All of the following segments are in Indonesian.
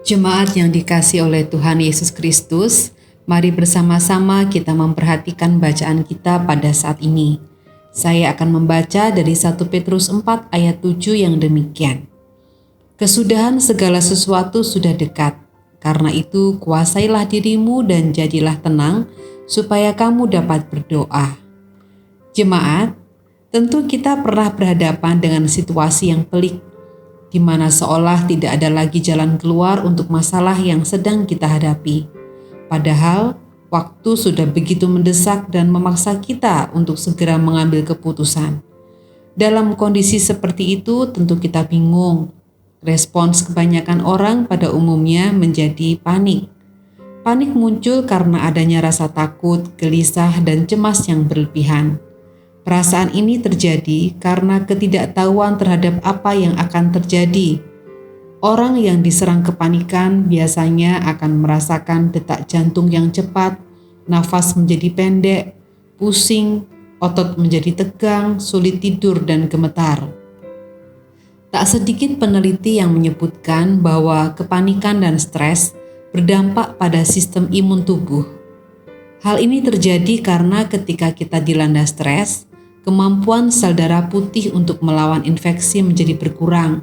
Jemaat yang dikasihi oleh Tuhan Yesus Kristus, mari bersama-sama kita memperhatikan bacaan kita pada saat ini. Saya akan membaca dari 1 Petrus 4 ayat 7 yang demikian. Kesudahan segala sesuatu sudah dekat, karena itu kuasailah dirimu dan jadilah tenang, supaya kamu dapat berdoa. Jemaat, tentu kita pernah berhadapan dengan situasi yang pelik, di mana seolah tidak ada lagi jalan keluar untuk masalah yang sedang kita hadapi. Padahal, waktu sudah begitu mendesak dan memaksa kita untuk segera mengambil keputusan. Dalam kondisi seperti itu, tentu kita bingung. Respons kebanyakan orang pada umumnya menjadi panik. Panik muncul karena adanya rasa takut, gelisah, dan cemas yang berlebihan. Perasaan ini terjadi karena ketidaktahuan terhadap apa yang akan terjadi. Orang yang diserang kepanikan biasanya akan merasakan detak jantung yang cepat, nafas menjadi pendek, pusing, otot menjadi tegang, sulit tidur, dan gemetar. Tak sedikit peneliti yang menyebutkan bahwa kepanikan dan stres berdampak pada sistem imun tubuh. Hal ini terjadi karena ketika kita dilanda stres, kemampuan sel darah putih untuk melawan infeksi menjadi berkurang.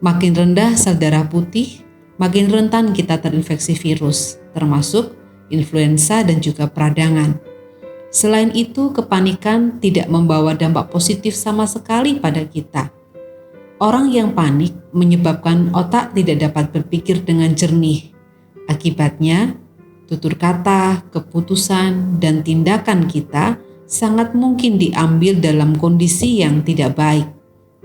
Makin rendah sel darah putih, makin rentan kita terinfeksi virus, termasuk influenza dan juga peradangan. Selain itu, kepanikan tidak membawa dampak positif sama sekali pada kita. Orang yang panik menyebabkan otak tidak dapat berpikir dengan jernih. Akibatnya, tutur kata, keputusan, dan tindakan kita sangat mungkin diambil dalam kondisi yang tidak baik.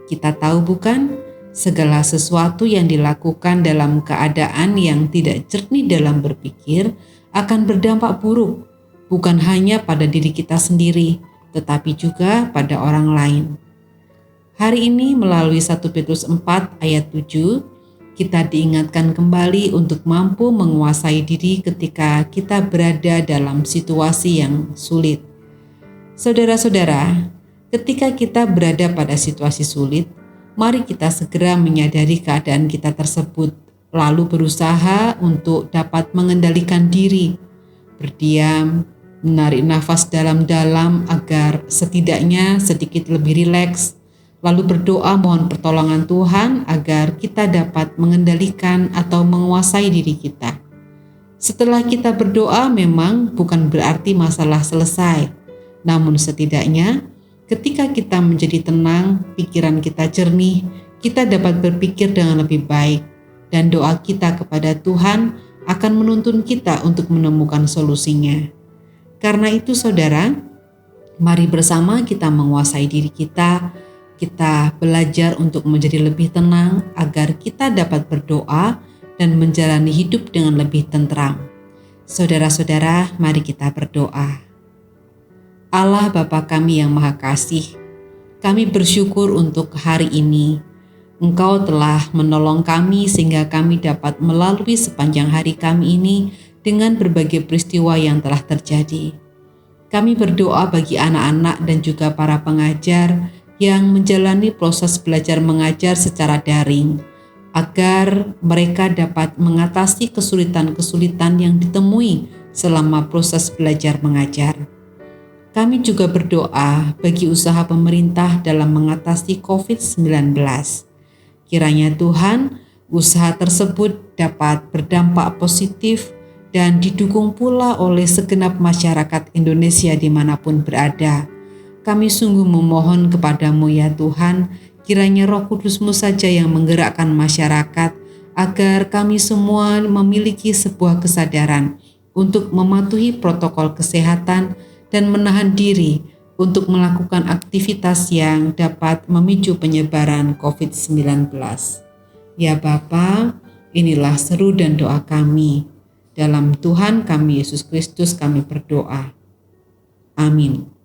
Kita tahu bukan, segala sesuatu yang dilakukan dalam keadaan yang tidak jernih dalam berpikir akan berdampak buruk, bukan hanya pada diri kita sendiri, tetapi juga pada orang lain. Hari ini melalui 1 Petrus 4 ayat 7, kita diingatkan kembali untuk mampu menguasai diri ketika kita berada dalam situasi yang sulit. Saudara-saudara, ketika kita berada pada situasi sulit, mari kita segera menyadari keadaan kita tersebut, lalu berusaha untuk dapat mengendalikan diri, berdiam, menarik nafas dalam-dalam agar setidaknya sedikit lebih rileks, lalu berdoa mohon pertolongan Tuhan agar kita dapat mengendalikan atau menguasai diri kita. Setelah kita berdoa memang bukan berarti masalah selesai. Namun setidaknya ketika kita menjadi tenang, pikiran kita jernih, kita dapat berpikir dengan lebih baik, dan doa kita kepada Tuhan akan menuntun kita untuk menemukan solusinya. Karena itu saudara, mari bersama kita menguasai diri kita belajar untuk menjadi lebih tenang agar kita dapat berdoa dan menjalani hidup dengan lebih tentram. Saudara-saudara, mari kita berdoa. Allah Bapa kami yang Maha Kasih, kami bersyukur untuk hari ini. Engkau telah menolong kami sehingga kami dapat melalui sepanjang hari kami ini dengan berbagai peristiwa yang telah terjadi. Kami berdoa bagi anak-anak dan juga para pengajar yang menjalani proses belajar mengajar secara daring, agar mereka dapat mengatasi kesulitan-kesulitan yang ditemui selama proses belajar mengajar. Kami juga berdoa bagi usaha pemerintah dalam mengatasi COVID-19. Kiranya Tuhan, usaha tersebut dapat berdampak positif dan didukung pula oleh segenap masyarakat Indonesia dimanapun berada. Kami sungguh memohon kepadamu ya Tuhan, kiranya Roh Kudus-Mu saja yang menggerakkan masyarakat, agar kami semua memiliki sebuah kesadaran untuk mematuhi protokol kesehatan dan menahan diri untuk melakukan aktivitas yang dapat memicu penyebaran COVID-19. Ya Bapa, inilah seru dan doa kami. Dalam Tuhan kami Yesus Kristus kami berdoa. Amin.